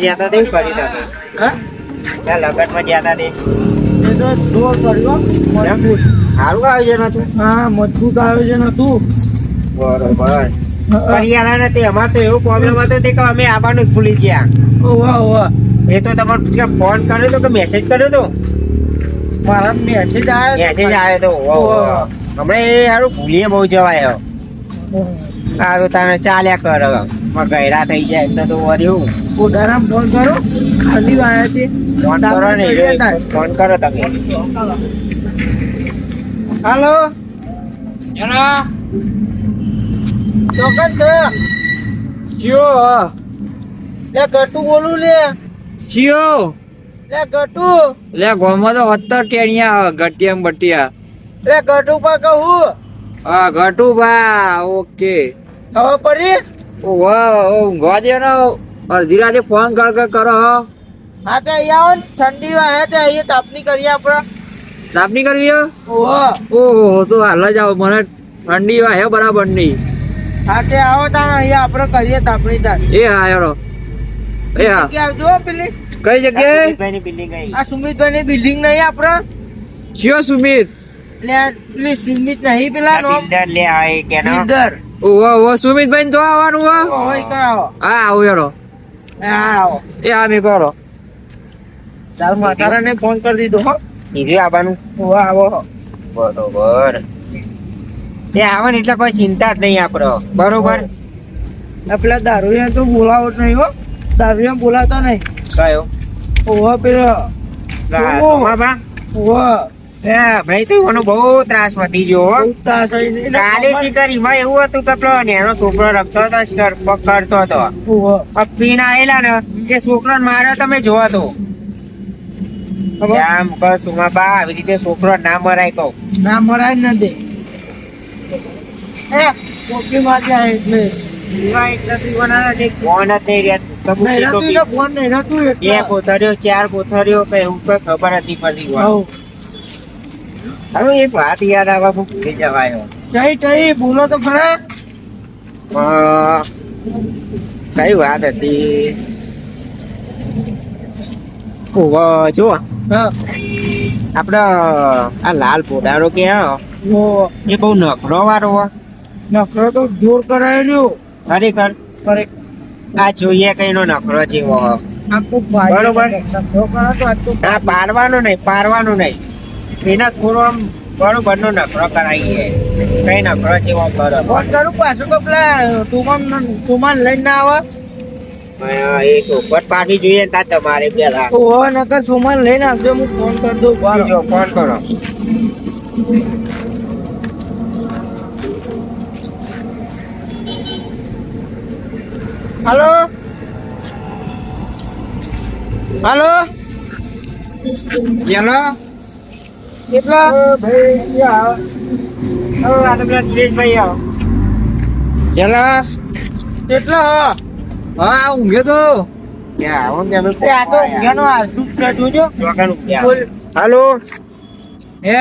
જ્યાં તા તેવું કરી તમે હા ત્યાં લગનમાં જ્યાં તા તે એ તો જોર કર્યો મજબૂત. સારું આયોજન હતું. હા મજબૂત આયોજન હતું. બરોબર પરિયાલા નથી અમારે તો એવો પ્રોબ્લેમ હતો તે કે અમે આવવાનું જ ભૂલી ગયા. ઓવા ઓવા એ તો તમારે ફોન કર્યો તો કે મેસેજ કર્યો તો મારા મેસેજ આવ્યો મેસેજ આવ્યો તો હમણાં એ સારું ભૂલીએ બહુ જવાય હા તો તને ચાલ્યા કર ગયરા થઈ જાય એટલે તો વર્યું ઉડારામ ફોન કરો ખાલી આવ્યા છે ફોન કરો ને ફોન કરો તમે હાલો એના ચોકન છે ચિયો લે ગટુ બોલું લે ચિયો લે ગટુ લે ગોમાં તો 70 ટેણિયા ગટિયા બટિયા લે ગટુ પર કહું હા ગટુ બા ઓકે હવે પરી ઓ વાહ ગોજે નો અડધી રાતે ફોન કરો હો હા તે અહીંયા આવો ને ઠંડી વાહે તે અહીંયા તાપની કરીએ આપણે તાપની કરવી હો ઓહો ઓહો તો હાલ જ આવો મને ઠંડી વાહે બરાબર નહીં હા તે આવો તાણ અહીંયા આપણે કરીએ તાપણી તાર એ હા યારો એ હા કે આવજો પેલી કઈ જગ્યાએ બિલ્ડિંગ આ સુમિતભાઈ ની બિલ્ડિંગ નહીં આપણે ચિયો સુમિત લે પેલી સુમિત નહીં પેલા નો બિલ્ડર લે આય કે ના બિલ્ડર ઓ સુમિતભાઈ તો આવવાનું હો ઓય કરાવો હા આવો યારો હા આવો એ હા મેં કરો ચાલ માતારાને ફોન કરી દીધો હો નીકળી આવવાનું ઓવા આવો બરોબર એ આવે ને એટલે કોઈ ચિંતા જ નહીં આપડો બરોબર આ પેલા દારૂડિયા તો બોલાવો જ નહીં હો દારૂડિયા બોલાતો નહીં કયો ઓવા પેલો સોમાબા ઓવા એ ભાઈ તો એનો બહુ ત્રાસ વધી ગયો હો. કાલે શિકારીમાં એવું હતું કે પેલો નેનો છોકરો રખતો હતો શિકાર કરતો હતો પીને આયેલા ને એ છોકરો માર્યો તમે જોવો તો આમ કહો સુમાબા આવી રીતે છોકરો ના મરાય કહો ના મરાય જ નથી એ કોપી માં જાય એટલે ફોન જ નહીં રહેતું. ફોન નહીં રહેતું બે કોથળીઓ 4 કોથળીઓ કઈ એવું કઈ ખબર હતી પડતી હોય. હવે એક વાત યાદ આવે હું ભૂલી જવાયો ચઈ બોલો તો ખરા કઈ વાત હતી જો હા આપડે આ લાલ પોડારો કે એ બહુ નખરો વાળો નફરો તો જોર કરાયેલો ખરેખર આ જોઈએ કઈ નો નખરો જેવો આખું બરોબર. નફરો કરો તો આજ તો આ પારવાનું નહીં એના થોડો આમ બરોબર નો નખરો કરાવીએ કઈ નખરો જેવો કરો ફોન કરું પાછું તો પેલા તુમાન લઈને ના આવે એ ચોપટ પાડી જોઈએ ને તા તમારે પેલા તો હો નકર સુમાન લઈને આવજો હું ફોન કરી દઉં જો ફોન કરો હાલો હાલો ચલો કેટલા આ તો પેલા સુરેશભાઈ આવો ચલો કેટલા હા ઊંઘે તો ક્યાં આવો ને એ આ તો ઊંઘ્યાનો આસું છે જોજો બોલ. હાલો એ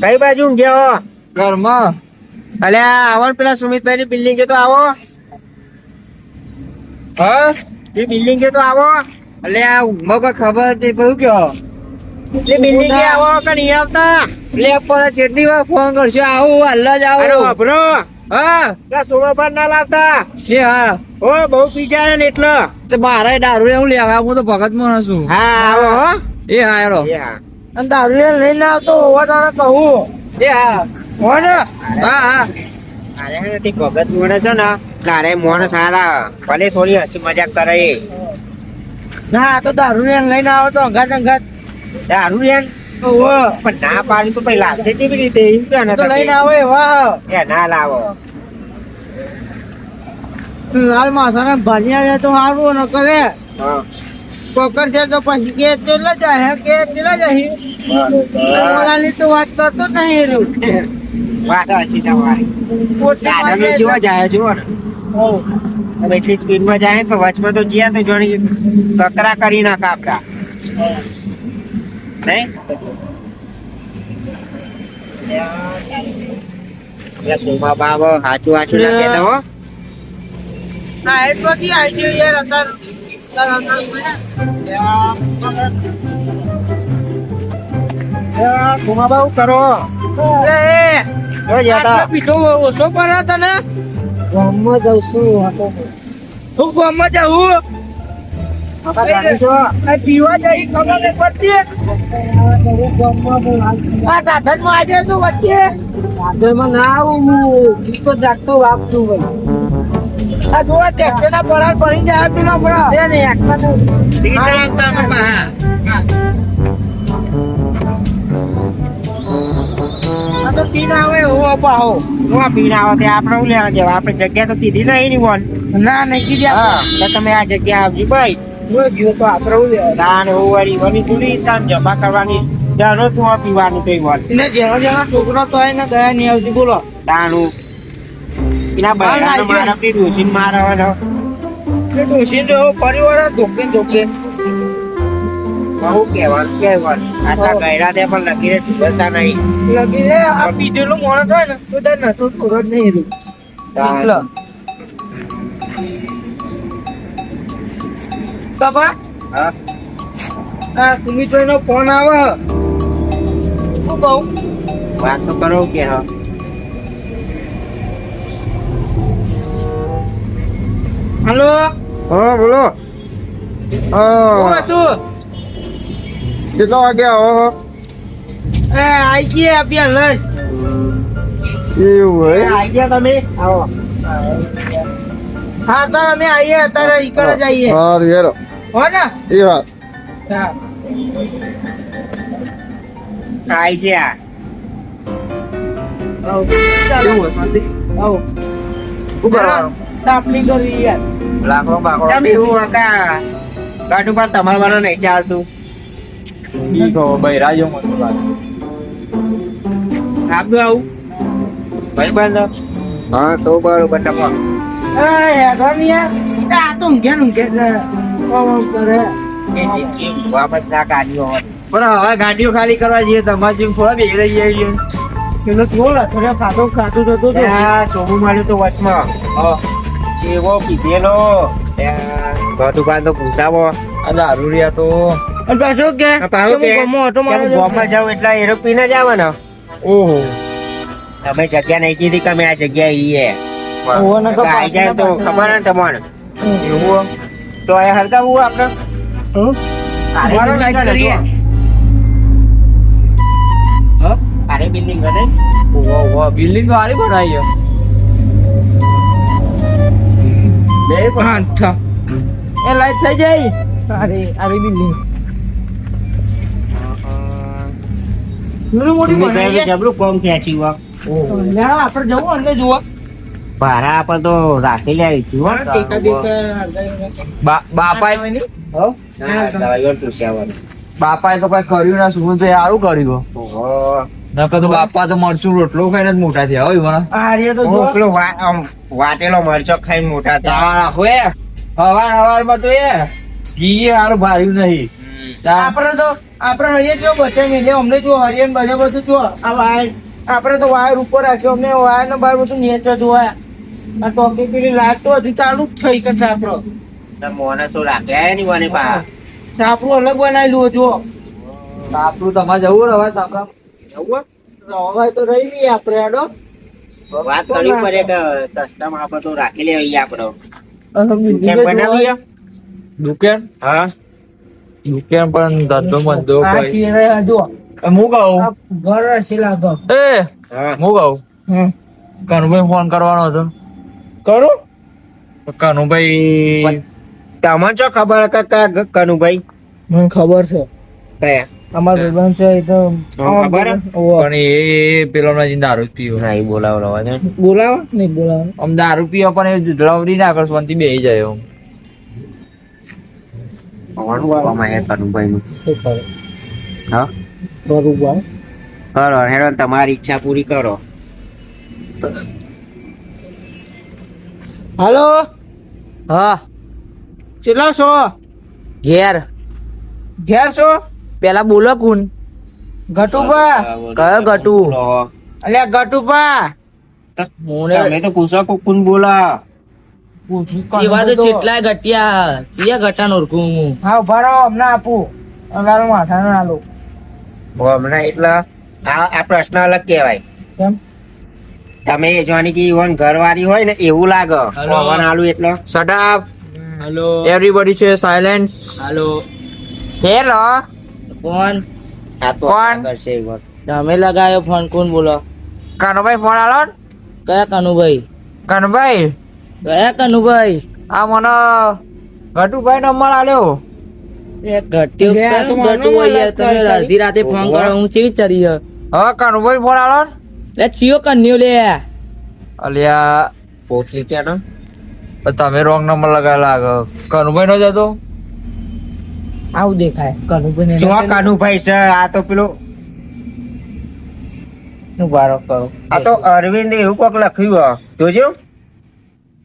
કઈ બાજુ ગયા ઘરમાં અલ્યા આવો ને પેલા સુમિતભાઈ ની બિલ્ડિંગ તો આવો હા એ બિલ્ડિંગ તો આવો એટલે આ ઊંઘમાં કોઈ ખબર હતી શું કયો એ બિલ્ડિંગ આવો કે નહીં આવતા લે પણ ચેટલી વાર ફોન કરશે આવું હાલ જ અરે આવું વાપરો હા પેલા સોમાબાર ના લાવતા છે હા ઓ બહુ પીછા ને એટલે તો મારે દારૂ એવું લેવા હું તો ભગત માં છું હા આવો હો એ હા યારો એ હા અને દારૂ લઈને આવતો હોવા તારે કહું એ હા હો ને હા હા અરે નથી ભગત મોને છે ને તારે મોને સારા ભલે થોડી હસી મજાક કરે ના આ તો દારૂ લઈને આવો તો અંગાત દારૂ યાર પણ ના પાડી તો પછી લાવશે કેવી રીતે એમ કે તો લઈને આવો એવા એ ના લાવો લાલ માથાના ભાનિયા તો સારું ન કરે હા પકડ છે તો પછી કે ચેલા જાય કે ચેલા જાય ઓલાની તો વાત કરતો જ નહીં રહ્યું વાત ଅଛି તમારી સાધનો જેવો જાય જુઓ ને હવે એટલી સ્પીડમાં જાય કે વચમાં તો જ્યાં તો જોડે કકરા કરી નાખા આપડા નહીં સોમા બાબ હાચું હાચું ના કહેતા હો ના એ તો થી આવી ગયો યાર અંદર સોમાબાઉ કરો જો જતા પીધો ઓછો પર તને ગામમાં જઉં છું હું ગામમાં જાઉં પીવા જઈ ખબર નહીં પડતી આ સાધન માં આજે તું વચ્ચે માં ના આવું હું તો જાગતો વાપતું ભાઈ આ જોવા ટ્રેક્ટર ના પરાર પડી જાય પેલા પીને આવે હું અપાવો પીને આવો તે આપણે શું લેવા દેવા આપણે જગ્યા તો કીધી નહીં ની બોલ ના નહીં કીધી હા તો તમે આ જગ્યા આવજી ભાઈ હું જીવ તો આપણે દાન હોવાળી વની સુની તાન જમા કરવાની દાનો તું આ પીવાનું કઈ બોલ એને જેનો જેનો છોકરો તો એને ગયા નહીં આવતી બોલો દાનું એના બહેરાનો મારા પી ડોસીને મારવાનો એ ડોસી પરિવાર ધોકે ધોકે બહુ કહેવાનું આટલા ગયરા તે પણ લગીને સુધરતા નહીં લગી રે આ પીધેલું માણસ હોય ને તો તાર નતો છોરો જ નહીં દાન. બાબા હા આ સુમિત્ર નો ફોન આવે શું કહું વાત તો કરો કે હા હલો હા બોલો શું હા હતું કેટલા વાગે આવો એ આઈ ગઈ અભ્યાસ લઈ એવું હોય આઈ ગયા તમે આવો હા તો અમે આવીએ અત્યારે ઈકડે જ આવીએ હા યાર હો ને એ વાત હા આઈ ગયા આવો શું કરવાનું તાપલી કરી યાર લાકડો બાકડો ચમ એવું હતા ગાડું પર તમારા વાળા નહીં ચાલતું ઈ કહો બૈરાજો મને લાગે આપડું આવું ભાઈ બંધ હા તો બરોબર ટપો એ હેડવાની યાર આ તો ઊંઘે કરે એ જિંદગી વાપસ ના કાઢ્યો હોત પણ હવે ગાડીઓ ખાલી કરવા જઈએ તમારે જેમ થોડા બેહી રહી જઈએ પેલો કેવો લથડ્યો ખાતું જતો તો ત્યાં સોમું મળ્યું તો વચમાં જેવો કીધેલો ગાડું પર તો પૂછાવો આ દારૂ રહ્યા તો અને પાછો કે પાછો કે ગમો ઓટો મારો ગોમાં જાવ એટલે એરો પીને જ આવવાનો ઓહો તમે જગ્યા નહીં કીધી કે અમે આ જગ્યા ઈએ આઈ જાય તો ખબર ને તમને એવું તો એ હરગાવું આપણે મારો લાઈટ કરીએ અરે બિલ્ડિંગ કરે ઓહો ઓહો બિલ્ડિંગ વાળી બનાવી છે એ લાઈટ થઈ જાય અરે બિલ્ડિંગ મોટી બનાવી છે. જબરું ફોર્મ ખેંચ્યું ના, આપણે જવું અંદર જુઓ ભાડા આપણ તો રાખી આવી છું ટેકા બેકા બાપાએ બાપાએ તો કઈ કર્યું ના શું છે સારું કર્યું નકર તો બાપા તો મરચું રોટલો ખાઈને જ મોટા થયા હોય મને આ રહ્યા તો જુઓ. વાટેલો મરચો ખાઈને મોટા થયા તાણ રાખો એ હવાર માં તો એ ઘી સારું ભાર્યું નહીં તાણ આપણે હરિયે જો બચે મેલે અમને જો હરિયન બને બધું જો આ વાયર આપણે તો વાયર ઉપર રાખ્યો અમને વાયર ને બહાર બધું નેચર જોયા આ ટોકી પેલી લાઈટ તો હજુ ચાલુ જ છે કે સાપરો મોને શું રાખ્યા ની મને પા સાપરું અલગ બનાવેલું જો આપણું તમારે જવું રવા સાંભળા રવાય તો રહી લઈએ આપણે આડો વાત કરવી પડે કે સસ્તામાં આપણે તો રાખી લેવી આપણે અને બીજું કેમ તો બનાવી દુકાન હા દુકાન પણ ધંધો મંધો આ કોઈ શેરે જો હું કહું આ ઘર હશે લાગો એ હા હું કહું કનુભાઈ ફોન કરવાનો હતો કરું તો કનુભાઈ તમને શું ખબર કે કનુભાઈ મને ખબર છે કયા અમારા ભાઈબંધ છે એ તો ખબર હે? પણ એ પેલો નજીક દારૂ જ પીવો ના એ બોલાવો રવા દે બોલાવો નહીં બોલાવો આમ દારૂ પીવો પણ એ લવડી ના કરશો બેહી જાય એમ કનુભાઈ નું હા બરોબર કરો હેરો તમારી ઈચ્છા પૂરી કરો હાલો હા કેટલા છો ઘેર ઘેર છો પેલા બોલો કોણ ગટુબા કયો ગટુ બોલો. અલ્યા ગટુબા મોને તમે તો પૂછો કોણ બોલા એવા તો કેટલાય ઘટ્યા ચિયા ઘટા ઓળખું હું. હા ઉભા રહો હમણાં આપું અમારો માથાનો આલો હમણાં એટલે આ પ્રશ્ન અલગ કહેવાય. કેમ તમે જોની કે ઈવન ઘરવાળી હોય ને એવું લાગે. હલો. પવન આલુ એટલે શટ અપ હાલો એવરીબડી છે સાયલેન્સ. હાલો હેલો કોણ આ તો કોણ? કરશે ઈવન. તમે લગાયો ફોન કોણ બોલો કાનુભાઈ ફોન આલો ને? કયા કનુભાઈ કાનુભાઈ કયા કનુભાઈ આ મને ગટુભાઈ નંબર આલ્યો. એ ઘટ્યો લે, આ તો કેમ માનો ઘટું હોય યાર? વાત તમે કરી. અડધી રાતે ફોન કરો હું ચીવી ચડી હ. હવે કાનુભાઈ ફોન આલો ને? લે ચિયો કન્યો લે અલ્યા પોટલી ક્યાંનો? તમે રોંગ નંબર લગાવેલા લાગે. કાનુભાઈ નો જતો આવું દેખાય કનુભાઈ જો કાનુભાઈ છે આ તો પેલો ઉભા રહો કરો આ તો અરવિંદ એવું કોક લખ્યું હ. જોજો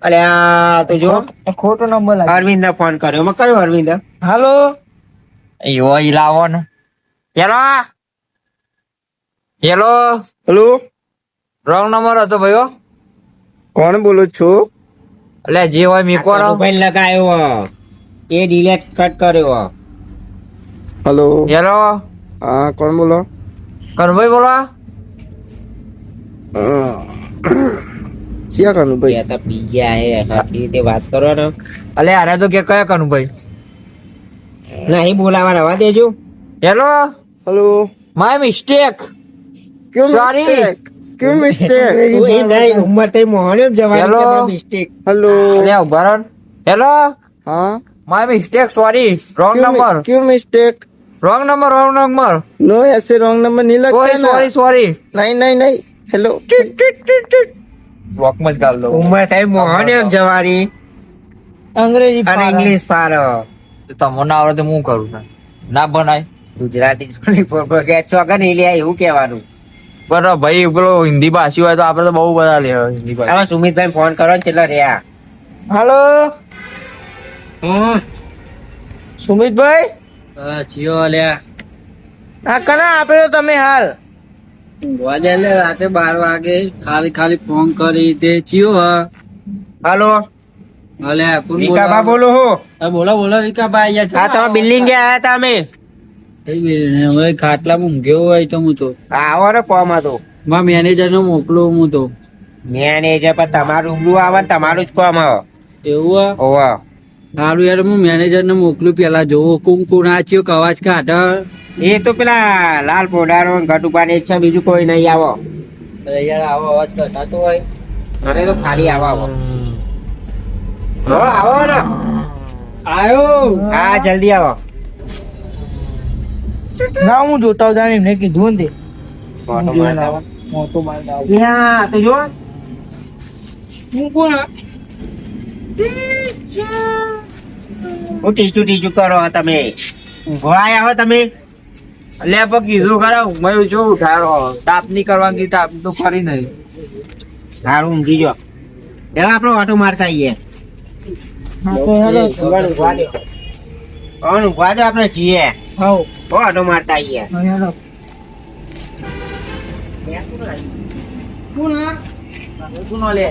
અલ્યા તો જો ખોટો નંબર લાગે અરવિંદ ને ફોન કર્યો. એમાં કયો અરવિંદ? હાલો એવો ઈ લાવો ને. Hello hello hello wrong number હતો ભાઈઓ. કોણ બોલો છો? એટલે જે હોય મીકો રહો. કાનુભાઈ લગાયો હ. એ ડિલેટ કટ કર્યો હ. હેલો હેલો હા કોણ બોલો? કાનુભાઈ બોલો. ક્યાં કાનુભાઈ? એ તો પી ગયા હે સરખી રીતે વાત કરો ને. અલે અરે તો કે કયા કાનુભાઈ? નહીં બોલાવા રવા દેજો. Hello hello my mistake. ક્યું Sorry. મિસ્ટેક? ક્યું મિસ્ટેક? તું એ નહીં ઉંમર થઈ મોહણ્યો જવાની Hello. છે મિસ્ટેક. હેલો અલે ઉભા રહો ને. હેલો હા my mistake sorry wrong number क्यों मिस्टेक? રોંગ નંબર नो ऐसे रॉन्ग नंबर नहीं लगता है ना. સોરી नहीं नहीं नहीं हेलो બ્લોક માં જ ગાલ દો. ઉંમર થઈ મોહણ્યો જવાની અંગ્રેજી અને પાડો. ઇંગ્લિશ પાડો. તમને ના આવડે તો હું કરું ને. ના બનાય ગુજરાતી જોડી કે ચોગન લે એવું કહેવાનું. બરાબર ભાઈ પેલો હિન્દી ભાષી હોય તો આપડે તો બહુ બધા લે હિન્દી ભાષી. હવે સુમિતભાઈ ફોન કરો ને કેટલા રહ્યા. હાલો સુમિતભાઈ ચિયો લ્યા આ કના આપ્યો તમે હાલ વાજે લે રાતે 12 વાગે ખાલી ફોન કરી તે ચિયો હ હાલો અલે કોણ વિકાબા બોલો હો. બોલો વિકાભાઈ આ તમે બિલ્ડિંગ આયા હતા અમે. હવે ખાટલામાં ઊંઘ્યો હોય તો હું તો આવો ને કોમ હતો. મારા મેનેજર ને મોકલો હું તો મેનેજર પણ તમારું રૂબરૂ આવે ને તમારું જ કોમ આવે. એવું હ ઓવા સારું યાર હું મેનેજર ને મોકલું પેલા જોવો કોણ આ ચિયો કવાજ કાઢ એ તો પેલા લાલ પોડારો ઘટુપા ને ઈચ્છા બીજું કોઈ નહીં આવો. યાર આવો અવાજ કરતા હોય અરે તો ખાલી આવો. હો આવો ને. આયો હા જલ્દી આવો. ના હું જોતા હતા એમને કીધું ને તે. ફોટો મારતા આવો. મોટો માલ દાવ. યા તો જો હું કોણ આ? હું ટીચું કરો તમે. ઊંઘો આયા હો તમે. લે પણ કીધું ખરા મેં જો ઉઠાડો તાપ ની કરવાની તાપ તો ખરી નહીં. સારું ઊંઘી જો. એવા આપણો ઓટો મારતા આવીએ. હા તો હેલો. ઊંઘવા દો. ઊંઘવા દો આપણે જઈએ. હાઉ. ઓટો મારતા આવીએ. હા, હેલો. કોણ આ? કોણ લે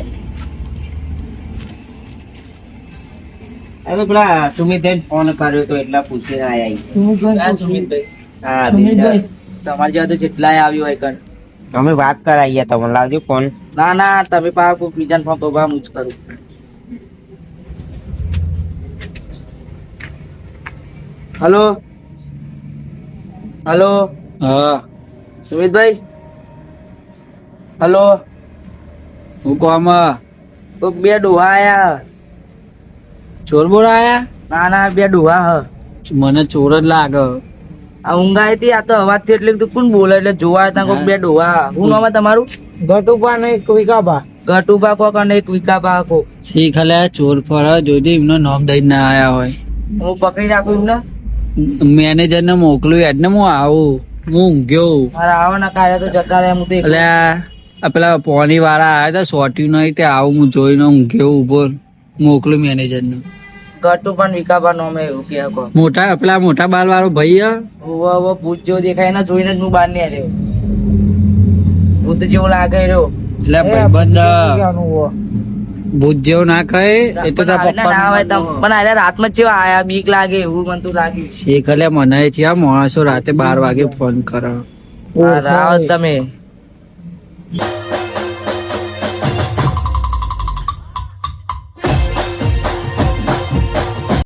હવે પેલા સુમિતભાઈ ફોન કર્યો તો એટલા પૂછીને આયા. સુમિતભાઈ. સુમિતભાઈ હા સુમિતભાઈ. તમારી જોડે તો જેટલાય આવ્યું હોય કણ અમે વાત કરાઈએ તમે લાવજો ફોન. ના તમે પા કોઈ બીજાને ફોન તો હું જ કરું હલો હા સુમિતભાઈ હલો હું કોમાં તો બે ડોહા આયા ચોર બોર આયા ના બે ડોહા હ મને ચોર જ લાગે આ ઊંઘાઈ હતી આ તો અવાજ થી એટલે કોણ બોલે એટલે જોવા હતા કોઈ બે ડોહા હું નામ તમારું ગટુપા ને એક વિકાબા. ઘટુબા કોક અને એક વિકાબા કોક શીખ હલે ચોર ફર જોજે એમનો નામ દઈ ના આયા હોય હું પકડી રાખું એમને મેનેજર ને મોકલું એટલે હું આવું હું ઊંઘ્યો મારા આવવાના કાર્ય તો જતા રહ્યા હું તો એટલે આ પેલા પોની વાળા આયા હતા સોટ્યું નહીં તે આવું હું જોઈને ઊંઘ્યો ઉભો મોકલું મેનેજર ને ઘટુ પણ વિકાબા નામે એવું કે કો મોટા પેલા મોટા બાલ વાળો ભાઈ ઓવો પૂછજો દેખાય ના જોઈને જ હું બહાર નહીં આવ્યો ભૂત જેવું લાગે રહ્યો એટલે ભાઈબંધ ક્યાંનું હો? ભૂત જેવો ના કહે એ તો તારા ના આવે પપ્પા તો પણ આજે રાતમાં ચેવા આયા બીક લાગે એવું મને તો લાગ્યું શીખ મને છે આ માણસો રાતે 12 વાગે ફોન કરે આવો તમે